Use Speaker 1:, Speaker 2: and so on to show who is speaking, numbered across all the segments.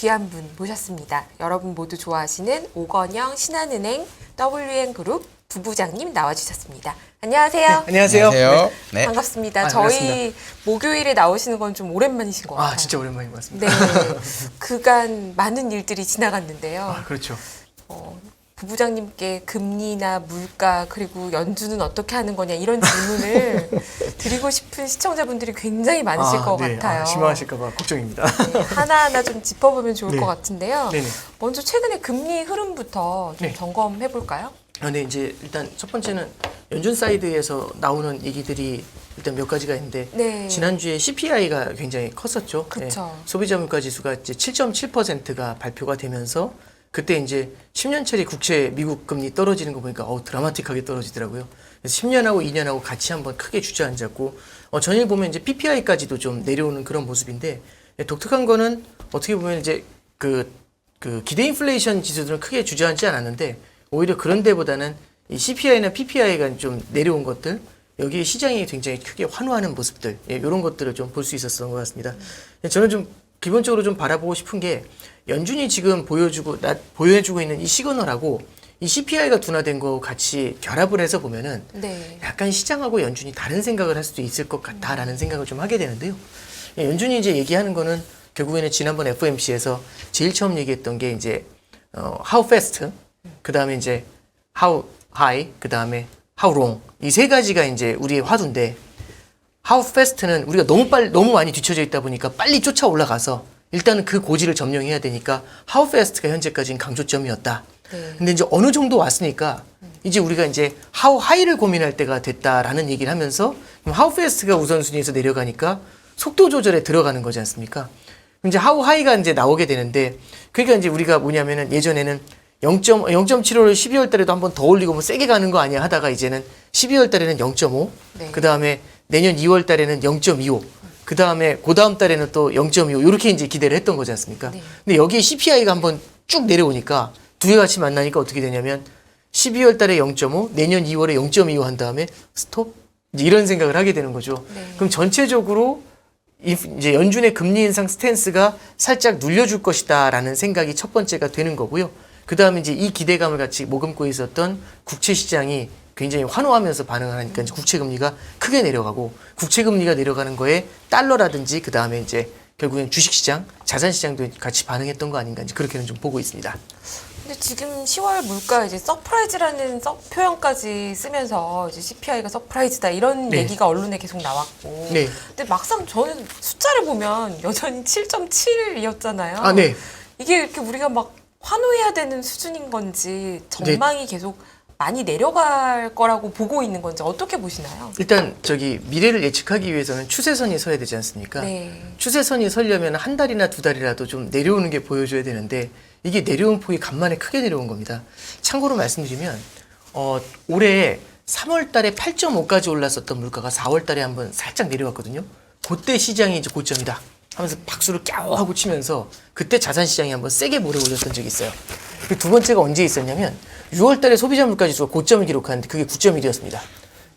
Speaker 1: 귀한 분 모셨습니다. 여러분 모두 좋아하시는 오건영 신한은행 WN그룹 부부장님 나와주셨습니다. 안녕하세요.
Speaker 2: 네, 안녕하세요.
Speaker 3: 네.
Speaker 1: 반갑습니다.
Speaker 2: 아,
Speaker 1: 저희
Speaker 2: 반갑습니다.
Speaker 1: 목요일에 나오시는 건 좀 오랜만이신 것 같아요.
Speaker 2: 진짜 오랜만인 것 같습니다.
Speaker 1: 네, 그간 많은 일들이 지나갔는데요.
Speaker 2: 그렇죠.
Speaker 1: 부부장님께 금리나 물가 그리고 연준은 어떻게 하는 거냐 이런 질문을 드리고 싶은 시청자분들이 굉장히 많으실 것
Speaker 2: 네.
Speaker 1: 같아요.
Speaker 2: 실망하실까봐 걱정입니다.
Speaker 1: 네, 하나하나 좀 짚어보면 좋을
Speaker 2: 네.
Speaker 1: 것 같은데요.
Speaker 2: 네네.
Speaker 1: 먼저 최근에 금리 흐름부터 좀
Speaker 2: 네.
Speaker 1: 점검해 볼까요?
Speaker 2: 네, 이제 일단 첫 번째는 연준 사이드에서 나오는 얘기들이 일단 몇 가지가 있는데
Speaker 1: 네.
Speaker 2: 지난주에 CPI가 굉장히 컸었죠.
Speaker 1: 그쵸.
Speaker 2: 소비자 물가 지수가 이제 7.7%가 발표가 되면서 그때 이제 10년짜리 국채 미국 금리 떨어지는 거 보니까 드라마틱하게 떨어지더라고요. 그래서 10년하고 2년하고 같이 한번 크게 주저앉았고 전일 보면 이제 PPI까지도 좀 내려오는 그런 모습인데 독특한 거는 어떻게 보면 이제 그 기대 인플레이션 지수들은 크게 주저앉지 않았는데 오히려 그런 데보다는 이 CPI나 PPI가 좀 내려온 것들 여기에 시장이 굉장히 크게 환호하는 모습들 이런 것들을 좀 볼 수 있었던 것 같습니다. 저는 좀 기본적으로 좀 바라보고 싶은 게 연준이 지금 보여주고 있는 이 시그널하고 이 CPI가 둔화된 거 같이 결합을 해서 보면은
Speaker 1: 네.
Speaker 2: 약간 시장하고 연준이 다른 생각을 할 수도 있을 것 같다라는 생각을 좀 하게 되는데요. 연준이 이제 얘기하는 거는 결국에는 지난번 FOMC에서 제일 처음 얘기했던 게 이제 how fast, 그 다음에 이제 how high, 그 다음에 how long 이 세 가지가 이제 우리의 화두인데 how fast는 우리가 너무 많이 뒤쳐져 있다 보니까 빨리 쫓아 올라가서 일단은 그 고지를 점령해야 되니까 how fast가 현재까지는 강조점이었다.
Speaker 1: 네.
Speaker 2: 근데 이제 어느 정도 왔으니까 이제 우리가 이제 how high를 고민할 때가 됐다라는 얘기를 하면서 그럼 how fast가 우선순위에서 내려가니까 속도 조절에 들어가는 거지 않습니까? 이제 how high가 이제 나오게 되는데 그러니까 이제 우리가 뭐냐면은 예전에는 0.75를 12월 달에도 한번 더 올리고 뭐 세게 가는 거 아니야 하다가 이제는 12월 달에는 0.5,
Speaker 1: 네.
Speaker 2: 그 다음에 내년 2월 달에는 0.25, 그 다음에 그 다음 달에는 또 0.25 이렇게 이제 기대를 했던 거지 않습니까?
Speaker 1: 네.
Speaker 2: 근데 여기에 CPI가 한번 쭉 내려오니까 두 개 같이 만나니까 어떻게 되냐면 12월 달에 0.5, 내년 2월에 0.25 한 다음에 스톱? 이제 이런 생각을 하게 되는 거죠.
Speaker 1: 네.
Speaker 2: 그럼 전체적으로 이제 연준의 금리 인상 스탠스가 살짝 눌려줄 것이다라는 생각이 첫 번째가 되는 거고요. 그 다음에 이제 이 기대감을 같이 머금고 있었던 국채 시장이 굉장히 환호하면서 반응을 하니까 이제 국채 금리가 크게 내려가고 국채 금리가 내려가는 거에 달러라든지 그 다음에 이제 결국엔 주식 시장, 자산 시장도 같이 반응했던 거 아닌가 이제 그렇게는 좀 보고 있습니다.
Speaker 1: 근데 지금 10월 물가 이제 서프라이즈라는 표현까지 쓰면서 이제 CPI가 서프라이즈다 이런
Speaker 2: 네.
Speaker 1: 얘기가 언론에 계속 나왔고.
Speaker 2: 네.
Speaker 1: 근데 막상 저는 숫자를 보면 여전히 7.7이었잖아요.
Speaker 2: 네.
Speaker 1: 이게 이렇게 우리가 막 환호해야 되는 수준인 건지 전망이 계속 많이 내려갈 거라고 보고 있는 건지 어떻게 보시나요?
Speaker 2: 일단 미래를 예측하기 위해서는 추세선이 서야 되지 않습니까?
Speaker 1: 네.
Speaker 2: 추세선이 서려면 한 달이나 두 달이라도 좀 내려오는 게 보여줘야 되는데 이게 내려온 폭이 간만에 크게 내려온 겁니다. 참고로 말씀드리면 올해 3월 달에 8.5까지 올랐었던 물가가 4월 달에 한번 살짝 내려왔거든요. 그때 시장이 이제 고점이다 하면서 박수를 꺄우 하고 치면서 그때 자산 시장이 한번 세게 몰아 올렸던 적이 있어요. 그 두 번째가 언제 있었냐면 6월 달에 소비자 물가 지수가 고점을 기록하는데 그게 9.1이었습니다.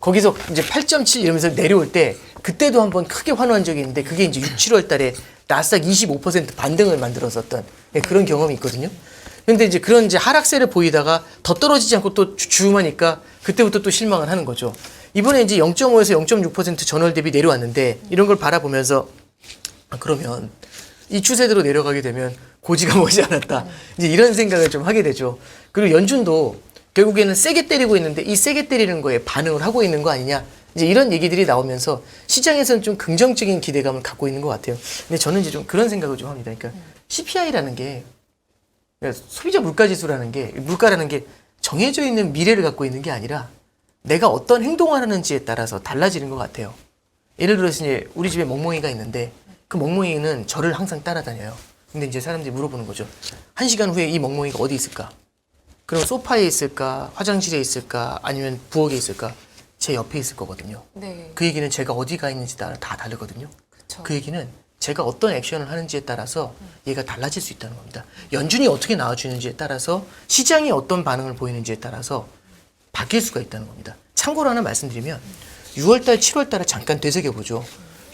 Speaker 2: 거기서 이제 8.7 이러면서 내려올 때 그때도 한번 크게 환호한 적이 있는데 그게 이제 6, 7월 달에 나스닥 25% 반등을 만들었었던 그런 경험이 있거든요. 그런데 이제 그런 이제 하락세를 보이다가 더 떨어지지 않고 또 주춤하니까 그때부터 또 실망을 하는 거죠. 이번에 이제 0.5에서 0.6% 전월 대비 내려왔는데 이런 걸 바라보면서 그러면 이 추세대로 내려가게 되면 고지가 머지 않았다. 이제 이런 생각을 좀 하게 되죠. 그리고 연준도 결국에는 세게 때리고 있는데 이 세게 때리는 거에 반응을 하고 있는 거 아니냐. 이제 이런 얘기들이 나오면서 시장에서는 좀 긍정적인 기대감을 갖고 있는 것 같아요. 근데 저는 이제 좀 그런 생각을 좀 합니다. 그러니까 CPI라는 게 그러니까 소비자 물가지수라는 게 물가라는 게 정해져 있는 미래를 갖고 있는 게 아니라 내가 어떤 행동을 하는지에 따라서 달라지는 것 같아요. 예를 들어서 이제 우리 집에 멍멍이가 있는데 그 멍멍이는 저를 항상 따라다녀요. 근데 이제 사람들이 물어보는 거죠. 1시간 후에 이 멍멍이가 어디 있을까? 그럼 소파에 있을까? 화장실에 있을까? 아니면 부엌에 있을까? 제 옆에 있을 거거든요.
Speaker 1: 네.
Speaker 2: 그 얘기는 제가 어디가 있는지 따라 다 다르거든요.
Speaker 1: 그렇죠.
Speaker 2: 그 얘기는 제가 어떤 액션을 하는지에 따라서 얘가 달라질 수 있다는 겁니다. 연준이 어떻게 나와주는지에 따라서 시장이 어떤 반응을 보이는지에 따라서 바뀔 수가 있다는 겁니다. 참고로 하나 말씀드리면 6월달, 7월달에 잠깐 되새겨보죠.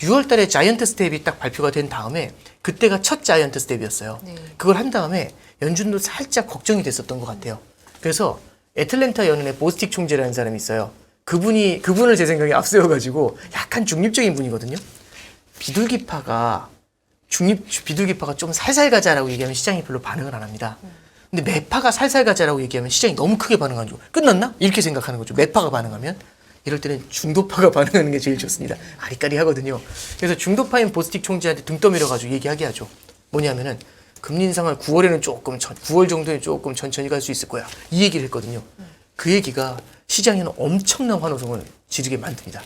Speaker 2: 6월 달에 자이언트 스텝이 딱 발표가 된 다음에 그때가 첫 자이언트 스텝이었어요.
Speaker 1: 네.
Speaker 2: 그걸 한 다음에 연준도 살짝 걱정이 됐었던 것 같아요. 그래서 애틀랜타 연은의 보스틱 총재라는 사람이 있어요. 그분을 제 생각에 앞세워가지고 약간 중립적인 분이거든요. 비둘기파가 좀 살살 가자라고 얘기하면 시장이 별로 반응을 안 합니다. 근데 매파가 살살 가자라고 얘기하면 시장이 너무 크게 반응하죠. 끝났나? 이렇게 생각하는 거죠. 매파가 반응하면. 이럴 때는 중도파가 반응하는 게 제일 좋습니다. 아리까리 하거든요. 그래서 중도파인 보스틱 총재한테 등 떠밀어가지고 얘기하게 하죠. 뭐냐면은 금리 인상을 9월 정도에 조금 천천히 갈 수 있을 거야. 이 얘기를 했거든요. 그 얘기가 시장에는 엄청난 환호성을 지르게 만듭니다.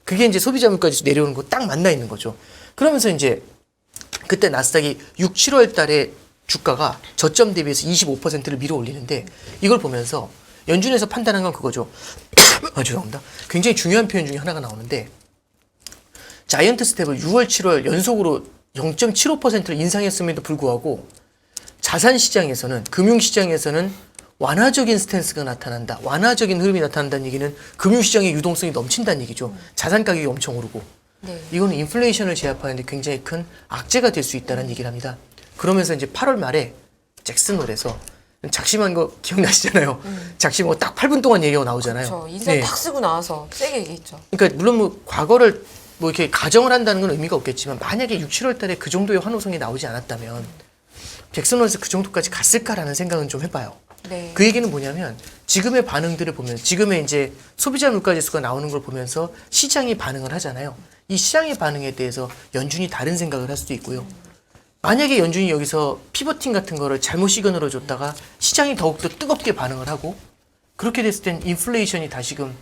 Speaker 2: 그게 이제 소비자 물가지수 내려오는 거 딱 만나 있는 거죠. 그러면서 이제 그때 나스닥이 6, 7월 달에 주가가 저점 대비해서 25%를 밀어 올리는데 이걸 보면서 연준에서 판단한 건 그거죠. 죄송합니다. 굉장히 중요한 표현 중에 하나가 나오는데 자이언트 스텝을 6월, 7월 연속으로 0.75%를 인상했음에도 불구하고 자산 시장에서는 금융시장에서는 완화적인 스탠스가 나타난다. 완화적인 흐름이 나타난다는 얘기는 금융시장의 유동성이 넘친다는 얘기죠. 자산 가격이 엄청 오르고.
Speaker 1: 네.
Speaker 2: 이거는 인플레이션을 제압하는데 굉장히 큰 악재가 될 수 있다는 얘기를 합니다. 그러면서 이제 8월 말에 잭슨홀에서 작심한 거 기억나시잖아요. 작심하고 딱 8분 동안 얘기가 나오잖아요.
Speaker 1: 그렇죠. 인상 탁 쓰고 나와서 세게 얘기했죠.
Speaker 2: 그러니까 물론 뭐 과거를 뭐 이렇게 가정을 한다는 건 의미가 없겠지만 만약에 6, 7월 달에 그 정도의 환호성이 나오지 않았다면 잭슨홀에서 그 정도까지 갔을까라는 생각은 좀 해봐요.
Speaker 1: 네.
Speaker 2: 그 얘기는 뭐냐면 지금의 반응들을 보면 지금의 이제 소비자 물가 지수가 나오는 걸 보면서 시장이 반응을 하잖아요. 이 시장의 반응에 대해서 연준이 다른 생각을 할 수도 있고요. 만약에 연준이 여기서 피버팅 같은 거를 잘못 시그널을 줬다가 시장이 더욱더 뜨겁게 반응을 하고 그렇게 됐을 땐 인플레이션이 다시금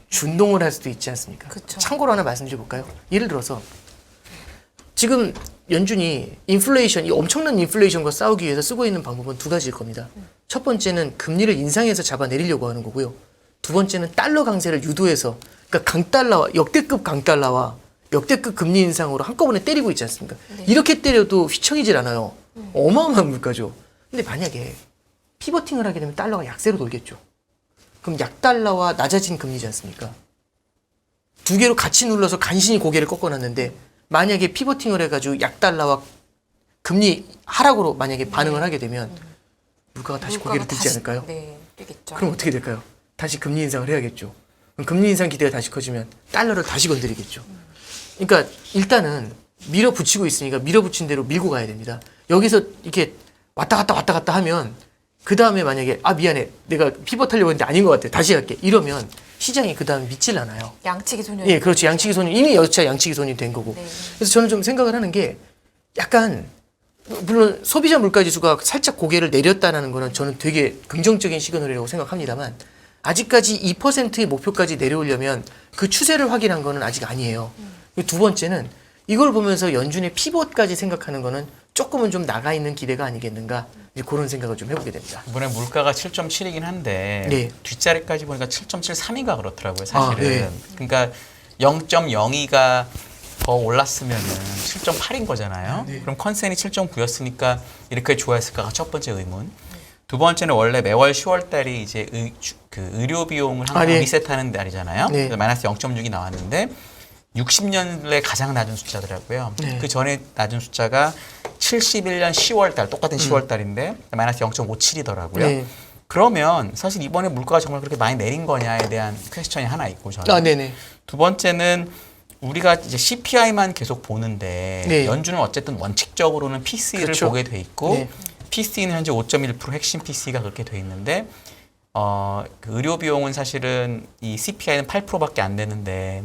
Speaker 2: 준동을 할 수도 있지 않습니까?
Speaker 1: 그쵸.
Speaker 2: 참고로 하나 말씀드려 볼까요? 예를 들어서 지금 연준이 인플레이션, 이 엄청난 인플레이션과 싸우기 위해서 쓰고 있는 방법은 두 가지일 겁니다. 첫 번째는 금리를 인상해서 잡아내리려고 하는 거고요. 두 번째는 달러 강세를 유도해서, 그러니까 강달러와 역대급 강달러와 역대급 금리 인상으로 한꺼번에 때리고 있지 않습니까?
Speaker 1: 네.
Speaker 2: 이렇게 때려도 휘청이질 않아요. 어마어마한 물가죠. 근데 만약에 피버팅을 하게 되면 달러가 약세로 돌겠죠. 그럼 약달러와 낮아진 금리지 않습니까? 두 개로 같이 눌러서 간신히 고개를 꺾어놨는데 만약에 피버팅을 해가지고 약달러와 금리 하락으로 만약에 반응을 하게 되면 물가가 다시 고개를 들지 않을까요?
Speaker 1: 네, 뛰겠죠.
Speaker 2: 그럼 어떻게 될까요? 다시 금리 인상을 해야겠죠. 그럼 금리 인상 기대가 다시 커지면 달러를 다시 건드리겠죠. 그러니까 일단은 밀어붙이고 있으니까 밀어붙인 대로 밀고 가야 됩니다. 여기서 이렇게 왔다 갔다 하면 그 다음에 만약에 미안해 내가 피벗하려고 했는데 아닌 것 같아 다시 할게 이러면 시장이 그 다음에 믿질 않아요.
Speaker 1: 양치기 소년.
Speaker 2: 예, 그렇죠. 양치기 소년 이미 여차 양치기 소년이 된 거고.
Speaker 1: 네.
Speaker 2: 그래서 저는 좀 생각을 하는 게 약간 물론 소비자 물가 지수가 살짝 고개를 내렸다는 거는 저는 되게 긍정적인 시그널이라고 생각합니다만 아직까지 2%의 목표까지 내려오려면 그 추세를 확인한 거는 아직 아니에요. 두 번째는 이걸 보면서 연준의 피벗까지 생각하는 거는 조금은 좀 나가 있는 기대가 아니겠는가 이제 그런 생각을 좀 해보게 됩니다.
Speaker 3: 이번에 물가가 7.7이긴 한데
Speaker 2: 네.
Speaker 3: 뒷자리까지 보니까 7.73인가 그렇더라고요, 사실은.
Speaker 2: 네.
Speaker 3: 그러니까 0.02가 더 올랐으면은 7.8인 거잖아요.
Speaker 2: 네.
Speaker 3: 그럼 컨센이 7.9였으니까 이렇게 좋아했을까가 첫 번째 의문. 두 번째는 원래 매월 10월 달이 이제 의료 비용을 항상
Speaker 2: 네.
Speaker 3: 리셋하는 달이잖아요.
Speaker 2: 네.
Speaker 3: 그래서 마이너스 0.6이 나왔는데 60년에 가장 낮은 숫자더라고요.
Speaker 2: 네.
Speaker 3: 그 전에 낮은 숫자가 71년 10월 달, 똑같은 10월 달인데 마이너스 0.57이더라고요.
Speaker 2: 네.
Speaker 3: 그러면 사실 이번에 물가가 정말 그렇게 많이 내린 거냐에 대한 퀘스천이 하나 있고 저는.
Speaker 2: 네네.
Speaker 3: 두 번째는 우리가 이제 CPI만 계속 보는데
Speaker 2: 네.
Speaker 3: 연준은 어쨌든 원칙적으로는 PC를
Speaker 2: 그렇죠.
Speaker 3: 보게 돼 있고
Speaker 2: 네.
Speaker 3: PC는 현재 5.1% 핵심 PC가 그렇게 돼 있는데 그 의료 비용은 사실은 이 CPI는 8%밖에 안 되는데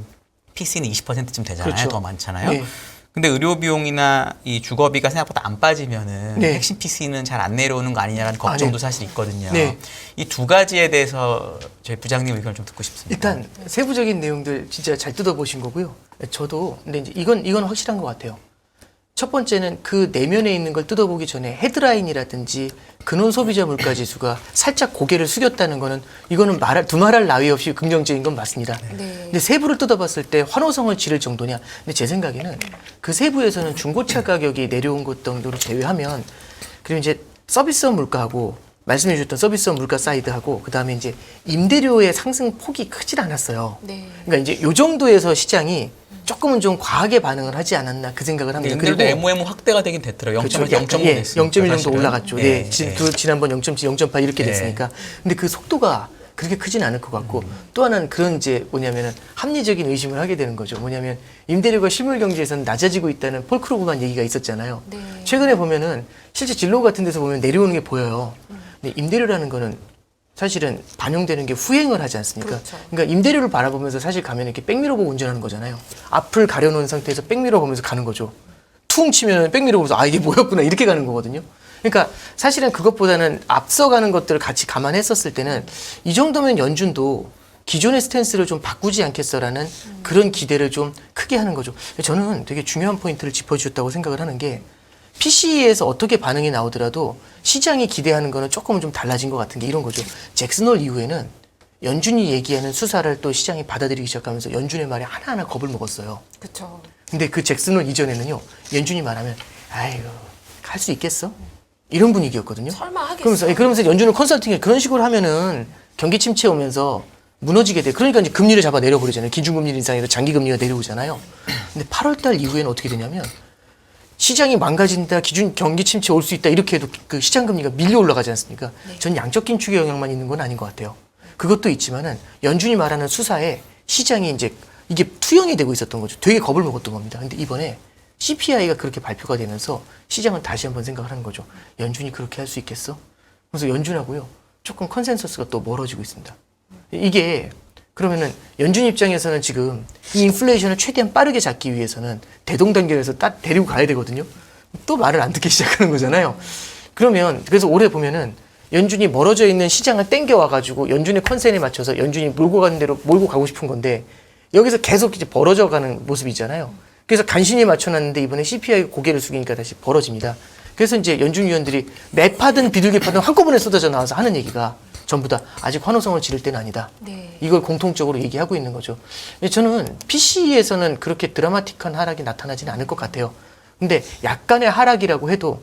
Speaker 3: PC는 20%쯤 되잖아요.
Speaker 2: 그렇죠.
Speaker 3: 더 많잖아요.
Speaker 2: 네.
Speaker 3: 근데 의료 비용이나 이 주거비가 생각보다 안 빠지면은
Speaker 2: 네.
Speaker 3: 핵심 PC는 잘 안 내려오는 거 아니냐라는 걱정도
Speaker 2: 네.
Speaker 3: 사실 있거든요.
Speaker 2: 네.
Speaker 3: 이 두 가지에 대해서 저희 부장님 의견을 좀 듣고 싶습니다.
Speaker 2: 일단 세부적인 내용들 진짜 잘 뜯어보신 거고요. 저도 근데 이제 이건 확실한 것 같아요. 첫 번째는 그 내면에 있는 걸 뜯어보기 전에 헤드라인이라든지 근원 소비자 물가 지수가 살짝 고개를 숙였다는 거는 이거는 두말할 나위 없이 긍정적인 건 맞습니다.
Speaker 1: 네.
Speaker 2: 근데 세부를 뜯어봤을 때 환호성을 지를 정도냐? 근데 제 생각에는 그 세부에서는 중고차 가격이 내려온 것 정도로 제외하면 그리고 이제 서비스업 물가하고 말씀해 주셨던 서비스업 물가 사이드하고 그다음에 이제 임대료의 상승 폭이 크질 않았어요.
Speaker 1: 네.
Speaker 2: 그러니까 이제 요 정도에서 시장이 조금은 좀 과하게 반응을 하지 않았나 그 생각을 합니다.
Speaker 3: 인들도 MOM 확대가 되긴 됐더라고요.
Speaker 2: 그렇죠.
Speaker 3: 0.5
Speaker 2: 예,
Speaker 3: 됐으니까
Speaker 2: 0.1 정도
Speaker 3: 사실은.
Speaker 2: 올라갔죠.
Speaker 3: 예,
Speaker 2: 지난번 0.7, 0.8 이렇게
Speaker 3: 예.
Speaker 2: 됐으니까. 근데 그 속도가 그렇게 크진 않을 것 같고 또 하나는 그런 이제 뭐냐면은 합리적인 의심을 하게 되는 거죠. 뭐냐면 임대료가 실물 경제에서는 낮아지고 있다는 폴 크루그만 얘기가 있었잖아요.
Speaker 1: 네.
Speaker 2: 최근에 보면은 실제 진로 같은 데서 보면 내려오는 게 보여요. 근데 임대료라는 거는 사실은 반영되는 게 후행을 하지 않습니까?
Speaker 1: 그렇죠.
Speaker 2: 그러니까 임대료를 바라보면서 사실 가면 이렇게 백미러 보고 운전하는 거잖아요. 앞을 가려놓은 상태에서 백미러 보면서 가는 거죠. 퉁 치면 백미러 보면서 아 이게 뭐였구나 이렇게 가는 거거든요. 그러니까 사실은 그것보다는 앞서가는 것들을 같이 감안했었을 때는 이 정도면 연준도 기존의 스탠스를 좀 바꾸지 않겠어라는 그런 기대를 좀 크게 하는 거죠. 저는 되게 중요한 포인트를 짚어주셨다고 생각을 하는 게 PCE에서 어떻게 반응이 나오더라도 시장이 기대하는 거는 조금은 좀 달라진 것 같은 게 이런 거죠. 잭슨홀 이후에는 연준이 얘기하는 수사를 또 시장이 받아들이기 시작하면서 연준의 말에 하나하나 겁을 먹었어요.
Speaker 1: 그렇죠.
Speaker 2: 근데 그 잭슨홀 이전에는요, 연준이 말하면 아이고 할 수 있겠어? 이런 분위기였거든요.
Speaker 1: 설마 하겠어.
Speaker 2: 그러면서 연준은 컨설팅을 그런 식으로 하면은 경기 침체 오면서 무너지게 돼. 그러니까 이제 금리를 잡아 내려버리잖아요. 기준금리 인상해서 장기금리가 내려오잖아요. 근데 8월달 이후에는 어떻게 되냐면 시장이 망가진다, 기준 경기 침체 올 수 있다 이렇게 해도 그 시장 금리가 밀려 올라가지 않습니까? 전 양적 긴축의 영향만 있는 건 아닌 것 같아요. 그것도 있지만은 연준이 말하는 수사에 시장이 이제 이게 투영이 되고 있었던 거죠. 되게 겁을 먹었던 겁니다. 근데 이번에 CPI가 그렇게 발표가 되면서 시장은 다시 한번 생각을 하는 거죠. 연준이 그렇게 할 수 있겠어? 그래서 연준하고요, 조금 컨센서스가 또 멀어지고 있습니다. 이게 그러면은 연준 입장에서는 지금 이 인플레이션을 최대한 빠르게 잡기 위해서는 대동단결해서 딱 데리고 가야 되거든요. 또 말을 안 듣기 시작하는 거잖아요. 그러면 그래서 올해 보면은 연준이 멀어져 있는 시장을 땡겨와가지고 연준의 컨센에 맞춰서 연준이 몰고 가는 대로 몰고 가고 싶은 건데 여기서 계속 이제 벌어져 가는 모습이잖아요. 그래서 간신히 맞춰놨는데 이번에 CPI 고개를 숙이니까 다시 벌어집니다. 그래서 이제 연준 위원들이 매파든 비둘기파든 한꺼번에 쏟아져 나와서 하는 얘기가 전부 다 아직 환호성을 지를 때는 아니다.
Speaker 1: 네.
Speaker 2: 이걸 공통적으로 얘기하고 있는 거죠. 저는 PCE에서는 그렇게 드라마틱한 하락이 나타나지는 않을 것 같아요. 근데 약간의 하락이라고 해도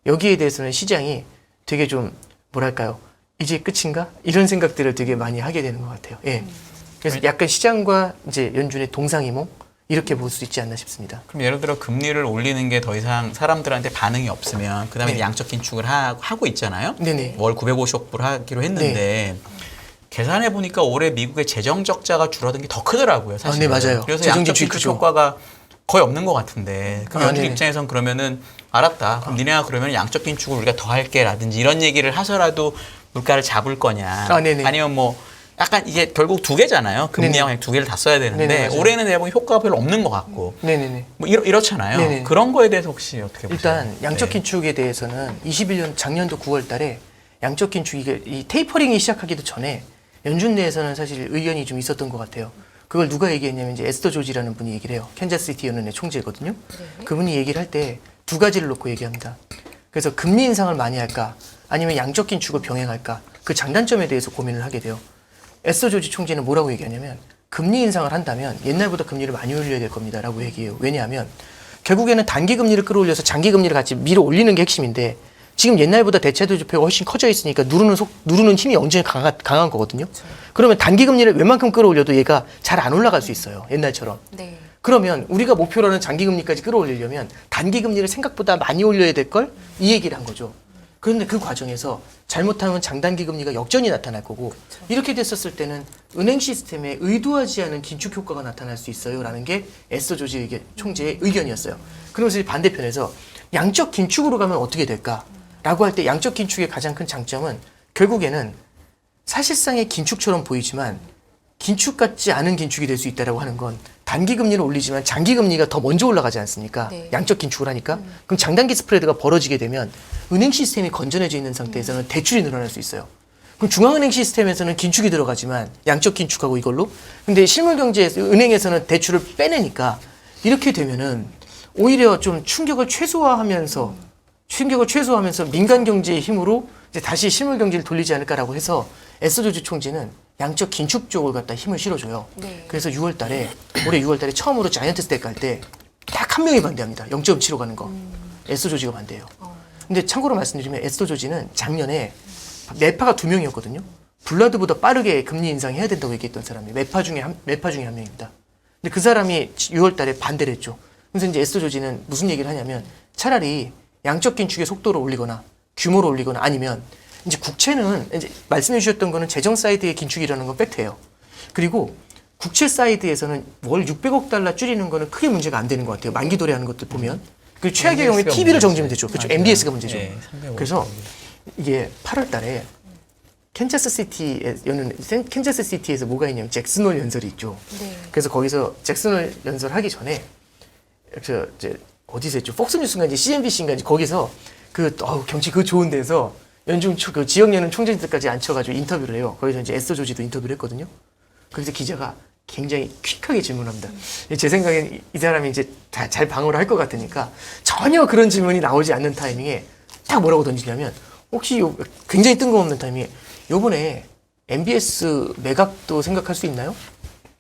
Speaker 2: 여기에 대해서는 시장이 되게 좀 뭐랄까요? 이제 끝인가? 이런 생각들을 되게 많이 하게 되는 것 같아요. 예. 그래서 약간 시장과 이제 연준의 동상이몽 이렇게 볼 수 있지 않나 싶습니다.
Speaker 3: 그럼 예를 들어 금리를 올리는 게 더 이상 사람들한테 반응이 없으면 그다음에
Speaker 2: 네.
Speaker 3: 양적 긴축을 하고 있잖아요.
Speaker 2: 네네.
Speaker 3: 월 950억 불 하기로 했는데 계산해 보니까 올해 미국의 재정 적자가 줄어든 게 더 크더라고요. 사실.
Speaker 2: 네, 맞아요.
Speaker 3: 그래서
Speaker 2: 재정
Speaker 3: 양적
Speaker 2: 지출이
Speaker 3: 긴축
Speaker 2: 크죠.
Speaker 3: 효과가 거의 없는 것 같은데. 그럼
Speaker 2: 아,
Speaker 3: 연준
Speaker 2: 네네.
Speaker 3: 입장에선 그러면은 알았다. 그럼 니네가 그러면 양적 긴축을 우리가 더 할게라든지 이런 얘기를 하서라도 물가를 잡을 거냐.
Speaker 2: 아, 네네.
Speaker 3: 아니면 뭐 약간 이게 결국 두 개잖아요. 금리하고 그냥 두 개를 다 써야 되는데
Speaker 2: 네네, 맞아요.
Speaker 3: 올해는 내가 보기 효과가 별로 없는 것 같고.
Speaker 2: 네네네.
Speaker 3: 뭐 이렇잖아요.
Speaker 2: 네네.
Speaker 3: 그런 거에 대해서 혹시 어떻게 보세요?
Speaker 2: 일단 양적
Speaker 3: 네.
Speaker 2: 긴축에 대해서는 21년 작년도 9월 달에 양적 긴축 이 테이퍼링이 시작하기도 전에 연준 내에서는 사실 의견이 좀 있었던 것 같아요. 그걸 누가 얘기했냐면 이제 에스더 조지라는 분이 얘기를 해요. 캔자스시티 연은의 총재거든요. 그분이 얘기를 할 때 두 가지를 놓고 얘기합니다. 그래서 금리 인상을 많이 할까 아니면 양적 긴축을 병행할까 그 장단점에 대해서 고민을 하게 돼요. 에스더 조지 총재는 뭐라고 얘기하냐면 금리 인상을 한다면 옛날보다 금리를 많이 올려야 될 겁니다라고 얘기해요. 왜냐하면 결국에는 단기 금리를 끌어올려서 장기 금리를 같이 밀어 올리는 게 핵심인데 지금 옛날보다 대체도 지표가 훨씬 커져 있으니까 누르는 힘이 엄청 강한 거거든요. 그러면 단기 금리를 웬만큼 끌어올려도 얘가 잘 안 올라갈 수 있어요. 옛날처럼.
Speaker 1: 네.
Speaker 2: 그러면 우리가 목표로 하는 장기 금리까지 끌어올리려면 단기 금리를 생각보다 많이 올려야 될 걸 이 얘기를 한 거죠. 그런데 그 과정에서 잘못하면 장단기 금리가 역전이 나타날 거고 이렇게 됐었을 때는 은행 시스템에 의도하지 않은 긴축 효과가 나타날 수 있어요라는 게 에스더 조지 총재의 의견이었어요. 그러면서 이제 반대편에서 양적 긴축으로 가면 어떻게 될까라고 할 때 양적 긴축의 가장 큰 장점은 결국에는 사실상의 긴축처럼 보이지만 긴축 같지 않은 긴축이 될 수 있다라고 하는 건 단기 금리를 올리지만 장기 금리가 더 먼저 올라가지 않습니까?
Speaker 1: 네.
Speaker 2: 양적 긴축을 하니까 그럼 장단기 스프레드가 벌어지게 되면 은행 시스템이 건전해져 있는 상태에서는 대출이 늘어날 수 있어요. 그럼 중앙은행 시스템에서는 긴축이 들어가지만 양적 긴축하고 이걸로 근데 실물 경제에서 은행에서는 대출을 빼내니까 이렇게 되면은 오히려 좀 충격을 최소화하면서 민간 경제의 힘으로 이제 다시 실물 경제를 돌리지 않을까라고 해서 에스더 조지 총재는 양적 긴축 쪽을 갖다 힘을 실어줘요.
Speaker 1: 네.
Speaker 2: 그래서 올해 6월 달에 처음으로 자이언트 스택 갈 때 딱 한 명이 반대합니다. 0.7로 가는 거. 에스더 조지가 반대해요. 근데 참고로 말씀드리면 에스더 조지는 작년에 매파가 2명이었거든요. 블라드보다 빠르게 금리 인상해야 된다고 얘기했던 사람이 매파 중에 한 명입니다. 근데 그 사람이 6월 달에 반대를 했죠. 그래서 이제 에스더 조지는 무슨 얘기를 하냐면 차라리 양적 긴축의 속도를 올리거나 규모를 올리거나 아니면 이제 국채는 이제 말씀해 주셨던 거는 재정 사이드의 긴축이라는 건 팩트예요. 그리고 국채 사이드에서는 월 600억 달러 줄이는 거는 크게 문제가 안 되는 것 같아요. 만기 도래하는 것들 보면. 그 최악의 경우에
Speaker 3: MBS 가
Speaker 2: TV를
Speaker 3: 문제죠.
Speaker 2: 정지면 되죠. 그렇죠.
Speaker 3: 맞아요.
Speaker 2: MBS가 문제죠.
Speaker 3: 네, 350.
Speaker 2: 그래서 이게 8월 달에 캔자스 시티에서 뭐가 있냐면 잭슨홀 연설이 있죠.
Speaker 1: 네.
Speaker 2: 그래서 거기서 잭슨홀 연설하기 전에 저 이제 어디서 했죠? 폭스뉴스인가 이제 CNBC인가 이제 거기서 경치 그 좋은 데서 연중 그 지역 연은 총재들까지 앉혀가지고 인터뷰를 해요. 거기서 이제 에스더 조지도 인터뷰를 했거든요. 거기서 기자가 굉장히 퀵하게 질문합니다. 제 생각엔 이 사람이 이제 잘 방어를 할 것 같으니까 전혀 그런 질문이 나오지 않는 타이밍에 딱 뭐라고 던지냐면 혹시 굉장히 뜬금없는 타이밍에 요번에 MBS 매각도 생각할 수 있나요?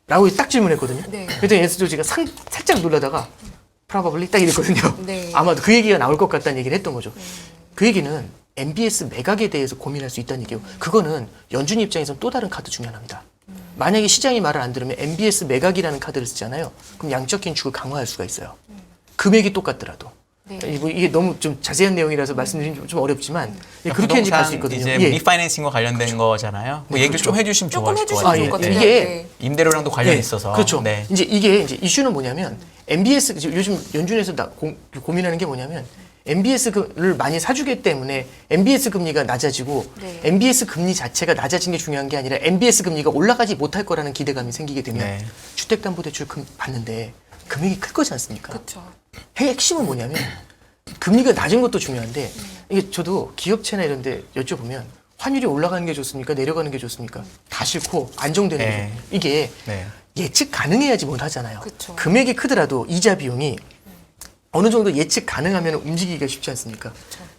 Speaker 2: 라고 딱 질문했거든요.
Speaker 1: 네.
Speaker 2: 그랬더니 에스더 조지가 살짝 놀라다가 probably 딱 이랬거든요.
Speaker 1: 네.
Speaker 2: 아마도 그 얘기가 나올 것 같다는 얘기를 했던 거죠. 그 얘기는 MBS 매각에 대해서 고민할 수 있다는 얘기예요. 그거는 연준 입장에서는 또 다른 카드 중에 하나입니다. 만약에 시장이 말을 안 들으면 MBS 매각이라는 카드를 쓰잖아요. 그럼 양적 긴축을 강화할 수가 있어요. 금액이 똑같더라도.
Speaker 1: 네.
Speaker 2: 이게 너무 좀 자세한 내용이라서 말씀드리기 좀 어렵지만 그렇게 이제 갈 수 있거든요.
Speaker 3: 이제
Speaker 2: 예.
Speaker 3: 리파이낸싱과 관련된 거잖아요. 뭐 얘기를 좀 해주시면
Speaker 1: 조금
Speaker 3: 좋아하실 것
Speaker 1: 해주시면
Speaker 3: 같아요.
Speaker 1: 좋을 것
Speaker 2: 예.
Speaker 1: 같아요.
Speaker 2: 이게
Speaker 1: 네.
Speaker 3: 임대료랑도 관련이
Speaker 2: 네,
Speaker 3: 있어서.
Speaker 2: 그렇죠.
Speaker 3: 네.
Speaker 2: 이게 이슈는 뭐냐면 MBS 요즘 연준에서 고민하는 게 뭐냐면 MBS를 많이 사주기 때문에 MBS 금리가 낮아지고
Speaker 1: 네.
Speaker 2: MBS 금리 자체가 낮아진 게 중요한 게 아니라 MBS 금리가 올라가지 못할 거라는 기대감이 생기게 되면
Speaker 3: 네.
Speaker 2: 주택담보대출 받는데 금액이 클 거지 않습니까?
Speaker 1: 그렇죠.
Speaker 2: 핵심은 뭐냐면 금리가 낮은 것도 중요한데 이게 저도 기업체나 이런 데 여쭤보면 환율이 올라가는 게 좋습니까? 내려가는 게 좋습니까? 다 싫고 안정되는
Speaker 3: 네.
Speaker 2: 거죠. 이게
Speaker 3: 네.
Speaker 2: 예측 가능해야지 뭘 하잖아요.
Speaker 1: 그쵸.
Speaker 2: 금액이 크더라도 이자 비용이 어느 정도 예측 가능하면 움직이기가 쉽지 않습니까?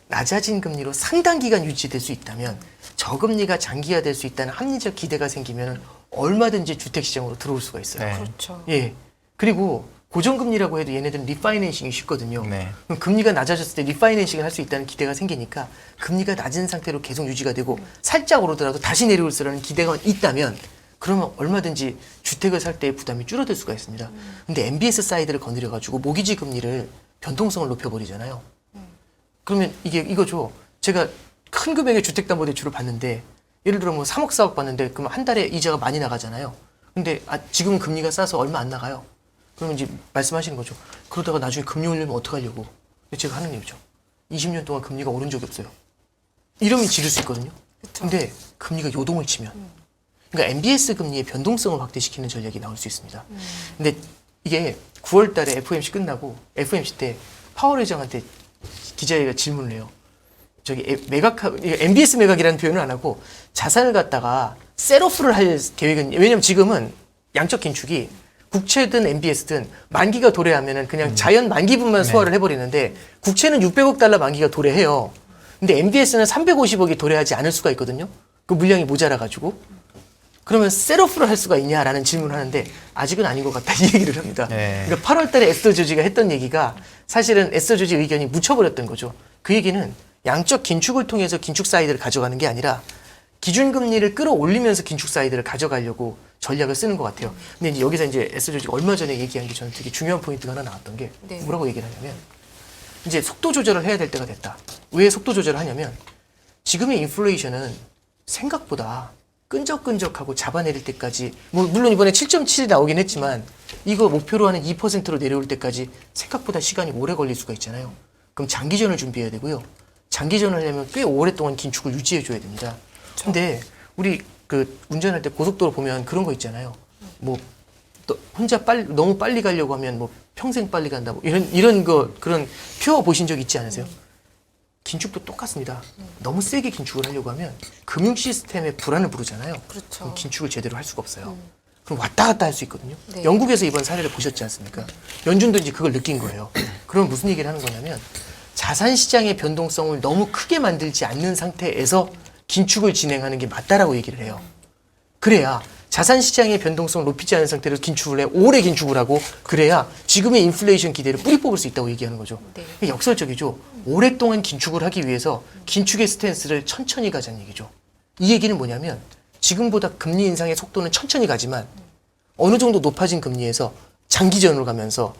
Speaker 2: 낮아진 금리로 상당 기간 유지될 수 있다면 저금리가 장기화될 수 있다는 합리적 기대가 생기면 얼마든지 주택시장으로 들어올 수가 있어요.
Speaker 3: 네.
Speaker 1: 그렇죠.
Speaker 2: 예. 그리고 고정금리라고 해도 얘네들은 리파이낸싱이 쉽거든요.
Speaker 3: 네.
Speaker 2: 그럼 금리가 낮아졌을 때 리파이낸싱을 할 수 있다는 기대가 생기니까 금리가 낮은 상태로 계속 유지가 되고 살짝 오르더라도 다시 내려올 수라는 기대가 있다면 그러면 얼마든지 주택을 살 때의 부담이 줄어들 수가 있습니다. 근데 MBS 사이드를 건드려가지고 모기지 금리를 변동성을 높여버리잖아요. 그러면 이거죠. 제가 큰 금액의 주택담보대출을 받는데 예를 들어 뭐 3억 4억 받는데 그럼 한 달에 이자가 많이 나가잖아요. 근데 지금은 금리가 싸서 얼마 안 나가요. 그러면 이제 말씀하시는 거죠. 그러다가 나중에 금리 올리면 어떡하려고. 제가 하는 얘기죠. 20년 동안 금리가 오른 적이 없어요. 이러면 지를 수 있거든요.
Speaker 1: 그쵸.
Speaker 2: 근데 금리가 요동을 치면 그러니까 MBS 금리의 변동성을 확대시키는 전략이 나올 수 있습니다. 근데 이게 9월 달에 FOMC 끝나고 FOMC 때 파월 의장한테 기자회가 질문을 해요. MBS 매각이라는 표현을 안 하고 자산을 갖다가 셋오프를 할 계획은 왜냐면 지금은 양적 긴축이 국채든 MBS든 만기가 도래하면은 그냥 자연 만기분만 소화를 해버리는데 국채는 600억 달러 만기가 도래해요. 근데 MBS는 350억이 도래하지 않을 수가 있거든요. 그 물량이 모자라가지고. 그러면 셋오프를 할 수가 있냐라는 질문을 하는데 아직은 아닌 것 같다 이 얘기를 합니다.
Speaker 3: 네.
Speaker 2: 그러니까 8월 달에 에스더 조지가 했던 얘기가 사실은 에스더 조지 의견이 묻혀버렸던 거죠. 그 얘기는 양적 긴축을 통해서 긴축 사이드를 가져가는 게 아니라 기준금리를 끌어올리면서 긴축 사이드를 가져가려고 전략을 쓰는 것 같아요. 근데 이제 여기서 이제 에스더 조지가 얼마 전에 얘기한 게 저는 되게 중요한 포인트가 하나 나왔던 게
Speaker 1: 네.
Speaker 2: 뭐라고 얘기를 하냐면 이제 속도 조절을 해야 될 때가 됐다. 왜 속도 조절을 하냐면 지금의 인플레이션은 생각보다 끈적끈적하고 잡아내릴 때까지 물론 이번에 7.7이 나오긴 했지만 이거 목표로 하는 2%로 내려올 때까지 생각보다 시간이 오래 걸릴 수가 있잖아요. 그럼 장기전을 준비해야 되고요. 장기전을 하려면 꽤 오랫동안 긴축을 유지해 줘야 됩니다. 근데 우리 그 운전할 때 고속도로 보면 그런 거 있잖아요. 뭐 또 혼자 너무 빨리 가려고 하면 뭐 평생 빨리 간다. 뭐 이런 그런 표 보신 적 있지 않으세요? 긴축도 똑같습니다. 너무 세게 긴축을 하려고 하면 금융 시스템에 불안을 부르잖아요.
Speaker 1: 그렇죠.
Speaker 2: 그럼 긴축을 제대로 할 수가 없어요. 그럼 왔다 갔다 할 수 있거든요.
Speaker 1: 네.
Speaker 2: 영국에서 이번 사례를 보셨지 않습니까? 연준도 이제 그걸 느낀 거예요. 그럼 무슨 얘기를 하는 거냐면 자산 시장의 변동성을 너무 크게 만들지 않는 상태에서 긴축을 진행하는 게 맞다라고 얘기를 해요. 그래야 자산 시장의 변동성을 높이지 않은 상태로 긴축을 해 오래 긴축을 하고 그래야 지금의 인플레이션 기대를 뿌리 뽑을 수 있다고 얘기하는 거죠.
Speaker 1: 네.
Speaker 2: 이게 역설적이죠. 오랫동안 긴축을 하기 위해서 긴축의 스탠스를 천천히 가자는 얘기죠. 이 얘기는 뭐냐면 지금보다 금리 인상의 속도는 천천히 가지만 어느 정도 높아진 금리에서 장기전으로 가면서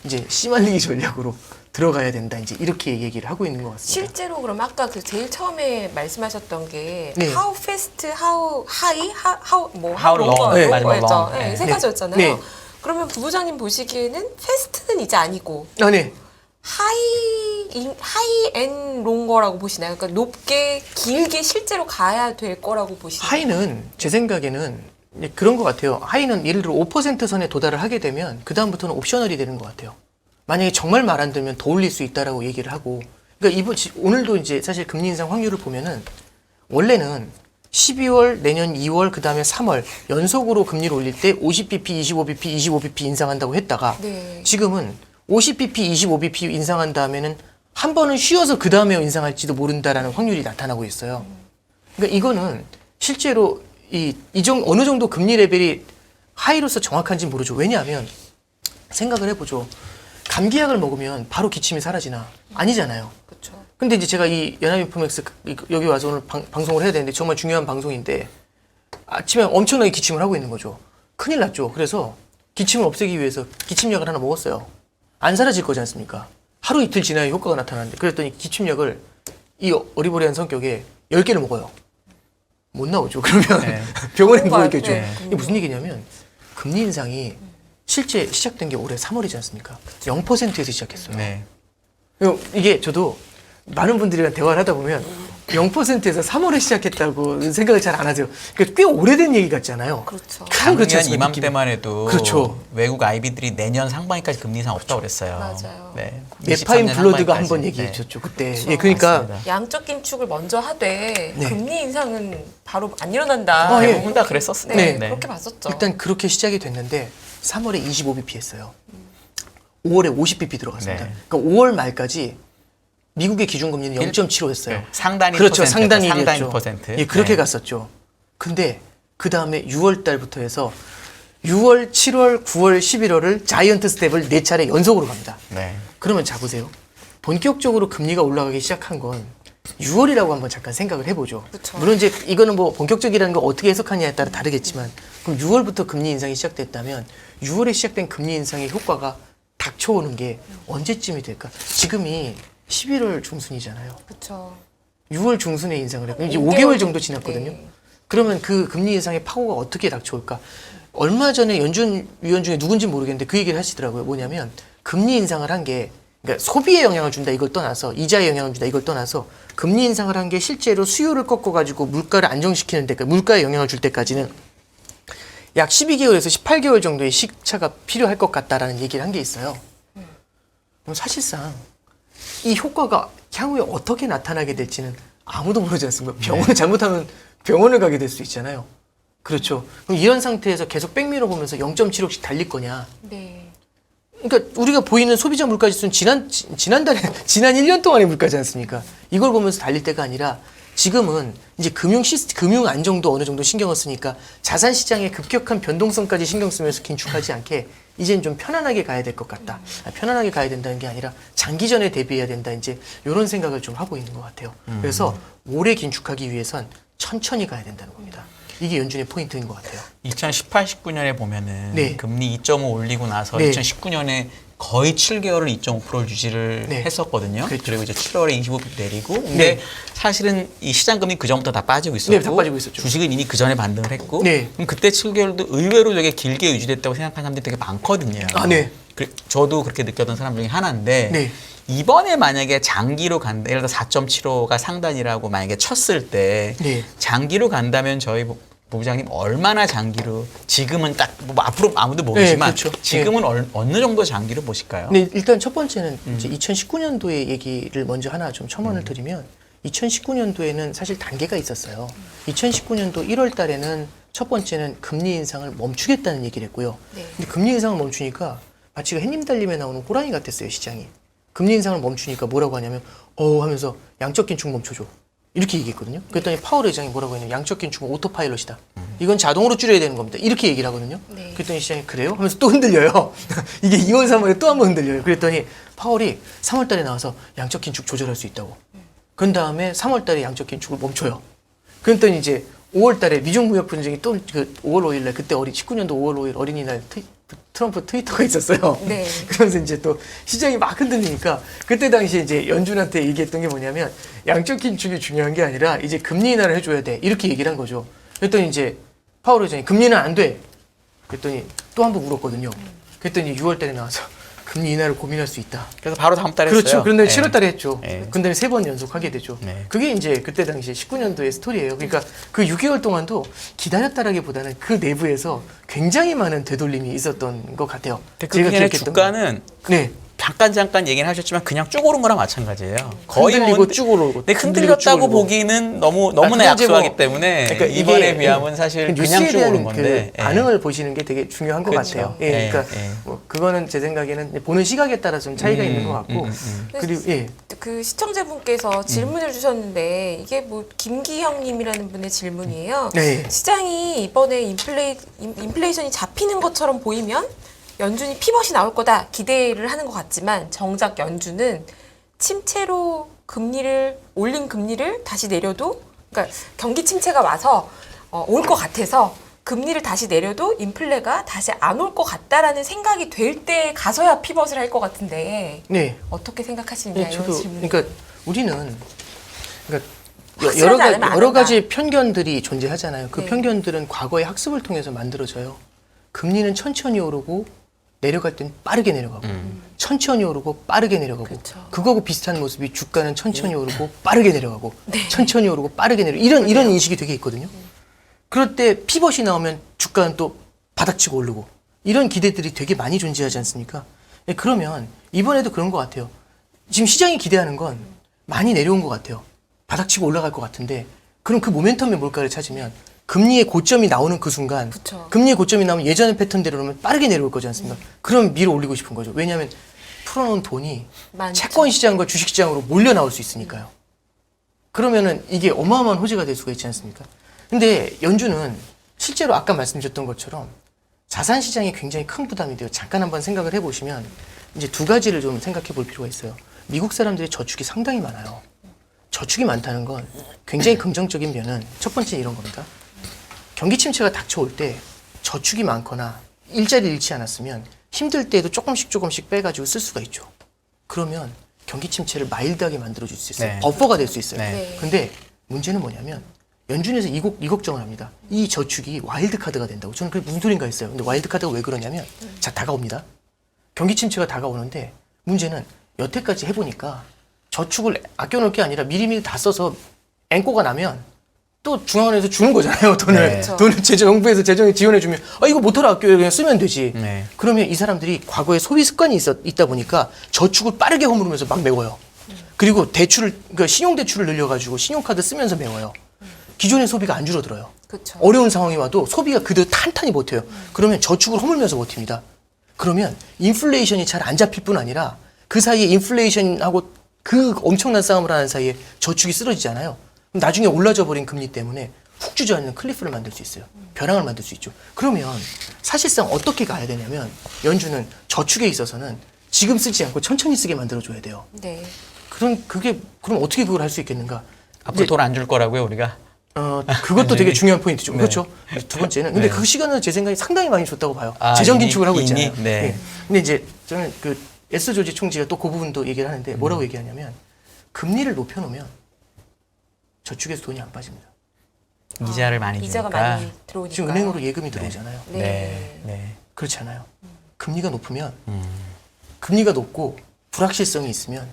Speaker 2: 이제 씨말리기 전략으로 들어가야 된다. 이제 이렇게 얘기를 하고 있는 것 같습니다.
Speaker 1: 실제로 그럼 아까 그 제일 처음에 말씀하셨던 게
Speaker 2: 네.
Speaker 1: how fast, how high, how 뭐
Speaker 3: How long,
Speaker 2: 네.
Speaker 3: 마지막
Speaker 1: 였죠.
Speaker 3: long.
Speaker 1: 네,
Speaker 3: 네.
Speaker 1: 세 가지였잖아요.
Speaker 2: 네.
Speaker 1: 그러면 부부장님 보시기에는 fast는 이제 아니고
Speaker 2: 아, 네.
Speaker 1: 하이앤 롱거라고 보시나요? 그러니까 높게 길게 실제로 가야 될 거라고 보시나요?
Speaker 2: 하이는 제 생각에는 그런 것 같아요. 하이는 예를 들어 5% 선에 도달을 하게 되면 그 다음부터는 옵셔널이 되는 것 같아요. 만약에 정말 말 안 들면 더 올릴 수 있다라고 얘기를 하고, 그러니까 오늘도 이제 사실 금리 인상 확률을 보면은 원래는 12월, 내년 2월, 그 다음에 3월 연속으로 금리를 올릴 때 50bp, 25bp, 25bp 인상한다고 했다가
Speaker 1: 네.
Speaker 2: 지금은 50bp, 25bp 인상한 다음에는 한 번은 쉬어서 그 다음에 인상할지도 모른다라는 확률이 나타나고 있어요. 그러니까 이거는 실제로 어느 정도 금리 레벨이 하이로서 정확한지 모르죠. 왜냐하면 생각을 해보죠. 감기약을 먹으면 바로 기침이 사라지나? 아니잖아요.
Speaker 1: 그렇죠.
Speaker 2: 근데 이제 제가 이 연합인포맥스 여기 와서 오늘 방송을 해야 되는데 정말 중요한 방송인데 아침에 엄청나게 기침을 하고 있는 거죠. 큰일 났죠. 그래서 기침을 없애기 위해서 기침약을 하나 먹었어요. 안 사라질 거지 않습니까? 하루 이틀 지나야 효과가 나타나는데 그랬더니 기침약을 이 어리버리한 성격에 10개를 먹어요. 못 나오죠. 그러면
Speaker 3: 네.
Speaker 2: 병원에
Speaker 1: 뭔가,
Speaker 2: 누워있겠죠.
Speaker 1: 네.
Speaker 2: 이게 무슨 얘기냐면 금리 인상이 실제 시작된 게 올해 3월이지 않습니까? 0%에서 시작했어요.
Speaker 3: 네.
Speaker 2: 이게 저도 많은 분들이랑 대화를 하다 보면 0%에서 3월에 시작했다고 생각을 잘 안 하세요. 그러니까 꽤 오래된 얘기 같잖아요.
Speaker 1: 그렇죠.
Speaker 2: 그렇지
Speaker 3: 작년
Speaker 2: 않습니까,
Speaker 3: 이맘때만 해도
Speaker 2: 그렇죠.
Speaker 3: 외국 아이비들이 내년 상반기까지 금리 인상 없다고 그랬어요.
Speaker 1: 맞아요.
Speaker 3: 네.
Speaker 2: 네파인
Speaker 3: 23년
Speaker 2: 블러드가 한
Speaker 3: 상반기까지.
Speaker 2: 번 얘기해줬죠. 그때.
Speaker 1: 그렇죠.
Speaker 2: 예, 그러니까
Speaker 3: 맞습니다.
Speaker 1: 양적 긴축을 먼저 하되
Speaker 2: 네.
Speaker 1: 금리 인상은 바로 안 일어난다.
Speaker 2: 예.
Speaker 3: 대부분 다 그랬었어요.
Speaker 1: 네,
Speaker 2: 네.
Speaker 1: 그렇게 봤었죠.
Speaker 2: 일단 그렇게 시작이 됐는데 3월에 25bp 했어요. 5월에 50bp 들어갔습니다.
Speaker 3: 네.
Speaker 2: 그러니까 5월 말까지 미국의 기준금리는 0.75 했어요.
Speaker 3: 네. 상단이
Speaker 2: 그렇죠.
Speaker 3: 퍼센트,
Speaker 2: 상단이
Speaker 3: 상단이
Speaker 2: 1이었죠.
Speaker 3: 퍼센트.
Speaker 2: 예, 그렇게
Speaker 3: 네.
Speaker 2: 갔었죠. 근데 그 다음에 6월 달부터 해서 6월, 7월, 9월, 11월을 자이언트 스텝을 4차례 연속으로 갑니다.
Speaker 3: 네.
Speaker 2: 그러면 자 보세요. 본격적으로 금리가 올라가기 시작한 건 6월이라고 한번 잠깐 생각을 해보죠.
Speaker 1: 그쵸.
Speaker 2: 물론 이제 이거는 뭐 본격적이라는 걸 어떻게 해석하냐에 따라 다르겠지만 그럼 6월부터 금리 인상이 시작됐다면 6월에 시작된 금리 인상의 효과가 닥쳐오는 게 언제쯤이 될까? 지금이 11월 중순이잖아요.
Speaker 1: 그렇죠.
Speaker 2: 6월 중순에 인상을 했고 이제
Speaker 1: 5개월
Speaker 2: 5개월 정도 지났거든요.
Speaker 1: 네.
Speaker 2: 그러면 그 금리 인상의 파고가 어떻게 닥쳐올까? 얼마 전에 연준 위원 중에 누군지 모르겠는데 그 얘기를 하시더라고요. 뭐냐면 금리 인상을 한 게 그러니까 소비에 영향을 준다 이걸 떠나서 이자에 영향을 준다 이걸 떠나서 금리 인상을 한 게 실제로 수요를 꺾어가지고 물가를 안정시키는 데까지 물가에 영향을 줄 때까지는 약 12개월에서 18개월 정도의 시차가 필요할 것 같다라는 얘기를 한 게 있어요. 그럼 사실상 이 효과가 향후에 어떻게 나타나게 될지는 아무도 모르지 않습니까? 병원을 잘못하면 병원을 가게 될 수 있잖아요. 그렇죠. 그럼 이런 상태에서 계속 백미러 보면서 0.76씩 달릴 거냐?
Speaker 1: 네.
Speaker 2: 그러니까 우리가 보이는 소비자 물가 지수는 지난달에 지난 1년 동안의 물가지 않습니까? 이걸 보면서 달릴 때가 아니라 지금은 이제 금융 안정도 어느 정도 신경을 쓰니까 자산 시장의 급격한 변동성까지 신경 쓰면서 긴축하지 않게 이제는 좀 편안하게 가야 될 것 같다. 편안하게 가야 된다는 게 아니라 장기전에 대비해야 된다. 이제 이런 생각을 좀 하고 있는 것 같아요. 그래서 오래 긴축하기 위해선 천천히 가야 된다는 겁니다. 이게 연준의 포인트인 것 같아요.
Speaker 3: 2018, 19년에 보면은
Speaker 2: 네.
Speaker 3: 금리 2.5 올리고 나서
Speaker 2: 네.
Speaker 3: 2019년에 거의 7개월을 2.5%를 유지를
Speaker 2: 네.
Speaker 3: 했었거든요.
Speaker 2: 그렇죠.
Speaker 3: 그리고 이제 7월에 25% 내리고 근데
Speaker 2: 네.
Speaker 3: 사실은 이 시장 금리 그 전부터 다 빠지고 있었고
Speaker 2: 네, 다 빠지고 있었죠.
Speaker 3: 주식은 이미 그 전에 반등을 했고
Speaker 2: 네.
Speaker 3: 그럼 그때 7개월도 의외로 되게 길게 유지됐다고 생각하는 사람들이 되게 많거든요.
Speaker 2: 아, 네.
Speaker 3: 저도 그렇게 느꼈던 사람 중에 하나인데
Speaker 2: 네.
Speaker 3: 이번에 만약에 장기로 간다, 예를 들어 4.75가 상단이라고 만약에 쳤을 때
Speaker 2: 네.
Speaker 3: 장기로 간다면 저희 부부장님 얼마나 장기로 지금은 딱 뭐 앞으로 아무도 모르지만
Speaker 2: 네, 그렇죠.
Speaker 3: 지금은 어느 정도 장기로 보실까요?
Speaker 2: 네, 일단 첫 번째는 이제 2019년도의 얘기를 먼저 하나 좀 첨언을 드리면 2019년도에는 사실 단계가 있었어요. 2019년도 1월 달에는 첫 번째는 금리 인상을 멈추겠다는 얘기를 했고요.
Speaker 1: 네.
Speaker 2: 근데 금리 인상을 멈추니까 마치 햇님 달림에 나오는 호랑이 같았어요, 시장이. 금리 인상을 멈추니까 뭐라고 하냐면 하면서 양적 긴축 멈춰줘. 이렇게 얘기했거든요. 그랬더니 파월 의장이 뭐라고 했냐면 양적 긴축은 오토파일럿이다. 이건 자동으로 줄여야 되는 겁니다. 이렇게 얘기를 하거든요.
Speaker 1: 네.
Speaker 2: 그랬더니 시장이 그래요? 하면서 또 흔들려요. 이게 2월, 3월에 또 한 번 흔들려요. 그랬더니 파월이 3월 달에 나와서 양적 긴축 조절할 수 있다고. 그 다음에 3월 달에 양적 긴축을 멈춰요. 그랬더니 이제 5월 달에 미중 무역 분쟁이 또 그 5월 5일 날 그때 19년도 5월 5일 어린이날 트럼프 트위터가 있었어요.
Speaker 1: 네.
Speaker 2: 그러면서 이제 또 시장이 막 흔들리니까 그때 당시에 이제 연준한테 얘기했던 게 뭐냐면 양적 긴축이 중요한 게 아니라 이제 금리 인하를 해줘야 돼. 이렇게 얘기를 한 거죠. 그랬더니 이제 파월 의장이 금리는 안 돼. 그랬더니 또 한 번 울었거든요. 그랬더니 6월 달에 나와서 금리 인하를 고민할 수 있다.
Speaker 3: 그래서 바로 다음 달에
Speaker 2: 그렇죠.
Speaker 3: 했어요.
Speaker 2: 그런데
Speaker 3: 네.
Speaker 2: 7월 달에 했죠.
Speaker 3: 네.
Speaker 2: 근데 3번 연속 하게 되죠.
Speaker 3: 네.
Speaker 2: 그게 이제 그때 당시에 19년도의 스토리예요. 그러니까 그 6개월 동안도 기다렸다라기보다는 그 내부에서 굉장히 많은 되돌림이 있었던 것 같아요.
Speaker 3: 그 기간에 주가는
Speaker 2: 네.
Speaker 3: 잠깐 얘기는 하셨지만 그냥 쭉 오른 거랑 마찬가지예요. 거의
Speaker 2: 흔들리고
Speaker 3: 뭐
Speaker 2: 쭉 오르고.
Speaker 3: 근데 흔들렸다고 보기는 너무나
Speaker 2: 근데 이제
Speaker 3: 약소하기
Speaker 2: 뭐
Speaker 3: 때문에
Speaker 2: 그러니까
Speaker 3: 이번에
Speaker 2: 이게
Speaker 3: 비하면 사실
Speaker 2: 그
Speaker 3: 그냥
Speaker 2: 뉴스에
Speaker 3: 쭉
Speaker 2: 대한
Speaker 3: 오른 건데
Speaker 2: 그 반응을 보시는 게 되게 중요한 것
Speaker 3: 그렇죠.
Speaker 2: 같아요. 예, 그러니까
Speaker 3: 예.
Speaker 2: 뭐 그거는 제 생각에는 보는 시각에 따라 좀 차이가 있는 것 같고 그리고 예.
Speaker 1: 그 시청자분께서 질문을 주셨는데 이게 뭐 김기형님이라는 분의 질문이에요.
Speaker 2: 네.
Speaker 1: 시장이 이번에 인플레이션이 잡히는 것처럼 보이면 연준이 피벗이 나올 거다 기대를 하는 것 같지만 정작 연준은 침체로 올린 금리를 다시 내려도 그러니까 경기 침체가 와서 올 것 같아서 금리를 다시 내려도 인플레가 다시 안 올 것 같다라는 생각이 될 때 가서야 피벗을 할 것 같은데
Speaker 2: 네.
Speaker 1: 어떻게 생각하시느냐
Speaker 2: 네,
Speaker 1: 이런
Speaker 2: 저도
Speaker 1: 질문.
Speaker 2: 그러니까 우리는 그러니까
Speaker 1: 확실하지 않으면 안
Speaker 2: 여러
Speaker 1: 한다.
Speaker 2: 가지 편견들이 존재하잖아요. 그
Speaker 1: 네.
Speaker 2: 편견들은 과거의 학습을 통해서 만들어져요. 금리는 천천히 오르고 내려갈 땐 빠르게 내려가고 천천히 오르고 빠르게 내려가고
Speaker 1: 그렇죠.
Speaker 2: 그거하고 비슷한 모습이 주가는 천천히 오르고 빠르게 내려가고
Speaker 1: 네.
Speaker 2: 천천히 오르고 빠르게 내려 이런 인식이 되게 있거든요. 그럴 때 피벗이 나오면 주가는 또 바닥치고 오르고 이런 기대들이 되게 많이 존재하지 않습니까? 네, 그러면 이번에도 그런 것 같아요. 지금 시장이 기대하는 건 많이 내려온 것 같아요. 바닥치고 올라갈 것 같은데 그럼 그 모멘텀이 뭘까를 찾으면 금리의 고점이 나오는 그 순간
Speaker 1: 그쵸.
Speaker 2: 금리의 고점이 나오면 예전의 패턴대로라면 빠르게 내려올 거지 않습니까? 그럼 밀어 올리고 싶은 거죠. 왜냐하면 풀어놓은 돈이
Speaker 1: 많죠.
Speaker 2: 채권 시장과 주식 시장으로 몰려 나올 수 있으니까요. 그러면은 이게 어마어마한 호재가 될 수가 있지 않습니까? 근데 연준은 실제로 아까 말씀드렸던 것처럼 자산 시장이 굉장히 큰 부담이 돼요. 잠깐 한번 생각을 해보시면 이제 두 가지를 좀 생각해 볼 필요가 있어요. 미국 사람들의 저축이 상당히 많아요. 저축이 많다는 건 굉장히 긍정적인 면은 첫 번째 이런 겁니다. 경기 침체가 닥쳐올 때 저축이 많거나 일자리를 잃지 않았으면 힘들 때에도 조금씩 빼가지고 쓸 수가 있죠. 그러면 경기 침체를 마일드하게 만들어줄 수 있어요.
Speaker 3: 네.
Speaker 2: 버퍼가 될 수 있어요.
Speaker 3: 네.
Speaker 2: 근데 문제는 뭐냐면 연준에서 이 걱정을 합니다. 이 저축이 와일드 카드가 된다고. 저는 그게 무슨 소린가 했어요. 근데 와일드 카드가 왜 그러냐면 자 다가옵니다. 경기 침체가 다가오는데 문제는 여태까지 해보니까 저축을 아껴놓을 게 아니라 미리미리 다 써서 앵꼬가 나면 또 중앙은행에서 주는 거잖아요. 돈을.
Speaker 3: 네.
Speaker 2: 돈을 정부에서 재정에 지원해주면 이거 못하러 아껴요. 그냥 쓰면 되지.
Speaker 3: 네.
Speaker 2: 그러면 이 사람들이 과거에 소비 습관이 있다 보니까 저축을 빠르게 허물으면서 막 메워요. 그리고 그러니까 신용대출을 늘려가지고 신용카드 쓰면서 메워요. 기존의 소비가 안 줄어들어요.
Speaker 1: 그쵸.
Speaker 2: 어려운 상황이 와도 소비가 그대로 탄탄히 버텨요. 그러면 저축을 허물면서 버팁니다. 그러면 인플레이션이 잘 안 잡힐 뿐 아니라 그 사이에 인플레이션하고 그 엄청난 싸움을 하는 사이에 저축이 쓰러지잖아요. 그럼 나중에 올라져 버린 금리 때문에 훅 주저앉는 클리프를 만들 수 있어요. 벼랑을 만들 수 있죠. 그러면 사실상 어떻게 가야 되냐면 연준은 저축에 있어서는 지금 쓰지 않고 천천히 쓰게 만들어줘야 돼요.
Speaker 1: 네.
Speaker 2: 그럼 어떻게 그걸 할 수 있겠는가?
Speaker 3: 앞으로 돈 안 줄 거라고요 우리가.
Speaker 2: 그것도 되게 중요한 포인트죠.
Speaker 3: 네.
Speaker 2: 그렇죠. 두 번째는 근데
Speaker 3: 네.
Speaker 2: 그 시간은 제 생각에 상당히 많이 줬다고 봐요.
Speaker 3: 아,
Speaker 2: 재정
Speaker 3: 이미?
Speaker 2: 긴축을 하고
Speaker 3: 이미?
Speaker 2: 있잖아요.
Speaker 3: 네.
Speaker 2: 근데 이제 저는 그 S 조지 총재가 또 그 부분도 얘기를 하는데 뭐라고 얘기하냐면 금리를 높여놓으면 저축에서 돈이 안 빠집니다.
Speaker 3: 이자를 많이
Speaker 1: 이자가
Speaker 3: 주니까.
Speaker 1: 많이 들어오니까.
Speaker 2: 지금 은행으로 예금이 들어오잖아요.
Speaker 1: 네.
Speaker 3: 네. 네.
Speaker 2: 그렇지 않아요. 금리가 높으면 금리가 높고 불확실성이 있으면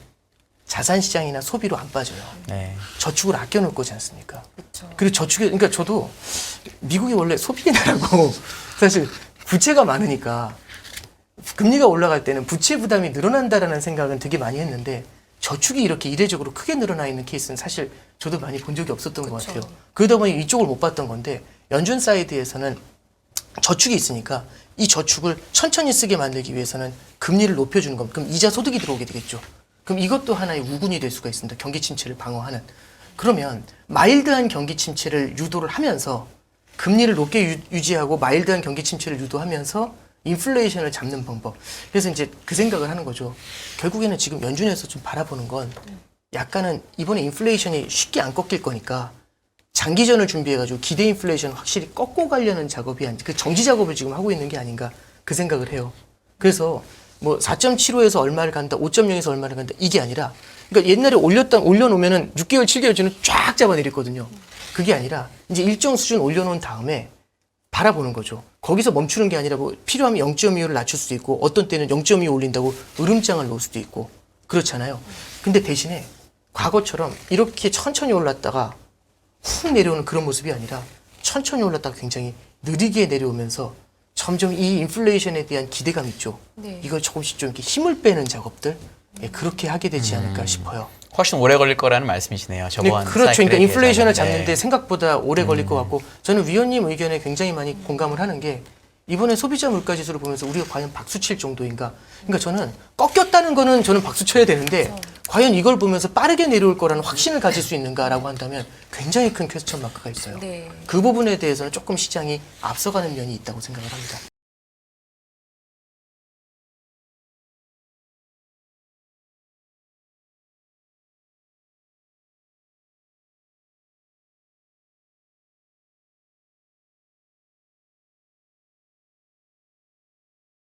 Speaker 2: 자산 시장이나 소비로 안 빠져요.
Speaker 3: 네.
Speaker 2: 저축을 아껴놓을 거지 않습니까?
Speaker 1: 그렇죠.
Speaker 2: 그리고 저축에 그러니까 저도 미국이 원래 소비의 나라고 사실 부채가 많으니까 금리가 올라갈 때는 부채 부담이 늘어난다라는 생각은 되게 많이 했는데 저축이 이렇게 이례적으로 크게 늘어나 있는 케이스는 사실 저도 많이 본 적이 없었던 것
Speaker 1: 그쵸.
Speaker 2: 같아요. 그러다 보니 이쪽을 못 봤던 건데 연준 사이드에서는 저축이 있으니까 이 저축을 천천히 쓰게 만들기 위해서는 금리를 높여주는 겁니다. 그럼 이자 소득이 들어오게 되겠죠. 그럼 이것도 하나의 우군이 될 수가 있습니다. 경기 침체를 방어하는. 그러면 마일드한 경기 침체를 유도를 하면서 금리를 높게 유지하고 마일드한 경기 침체를 유도하면서 인플레이션을 잡는 방법. 그래서 이제 그 생각을 하는 거죠. 결국에는 지금 연준에서 좀 바라보는 건 약간은 이번에 인플레이션이 쉽게 안 꺾일 거니까 장기전을 준비해가지고 기대 인플레이션 확실히 꺾고 가려는 작업이 그 정지 작업을 지금 하고 있는 게 아닌가 그 생각을 해요. 그래서 뭐 4.75에서 얼마를 간다, 5.0에서 얼마를 간다 이게 아니라 그러니까 옛날에 올려놓으면은 6개월, 7개월 전에 쫙 잡아내렸거든요. 그게 아니라 이제 일정 수준 올려놓은 다음에 바라보는 거죠. 거기서 멈추는 게 아니라 뭐 필요하면 0.25를 낮출 수도 있고 어떤 때는 0.25 올린다고 으름장을 놓을 수도 있고 그렇잖아요. 근데 대신에 과거처럼 이렇게 천천히 올랐다가 훅 내려오는 그런 모습이 아니라 천천히 올랐다가 굉장히 느리게 내려오면서 점점 이 인플레이션에 대한 기대감 있죠.
Speaker 1: 네.
Speaker 2: 이걸 조금씩 좀 이렇게 힘을 빼는 작업들 그렇게 하게 되지 않을까 싶어요.
Speaker 3: 훨씬 오래 걸릴 거라는 말씀이시네요.
Speaker 2: 네,
Speaker 3: 저번
Speaker 2: 그렇죠. 그러니까
Speaker 3: 사이클에
Speaker 2: 인플레이션을
Speaker 3: 비해서는.
Speaker 2: 잡는데 생각보다 오래 걸릴 것 같고 저는 위원님 의견에 굉장히 많이 공감을 하는 게 이번에 소비자 물가지수를 보면서 우리가 과연 박수 칠 정도인가? 그러니까 저는 꺾였다는 거는 저는 박수 쳐야 되는데 과연 이걸 보면서 빠르게 내려올 거라는 확신을 가질 수 있는가라고 한다면 굉장히 큰 퀘스천 마크가 있어요.
Speaker 1: 네.
Speaker 2: 그 부분에 대해서는 조금 시장이 앞서가는 면이 있다고 생각을 합니다.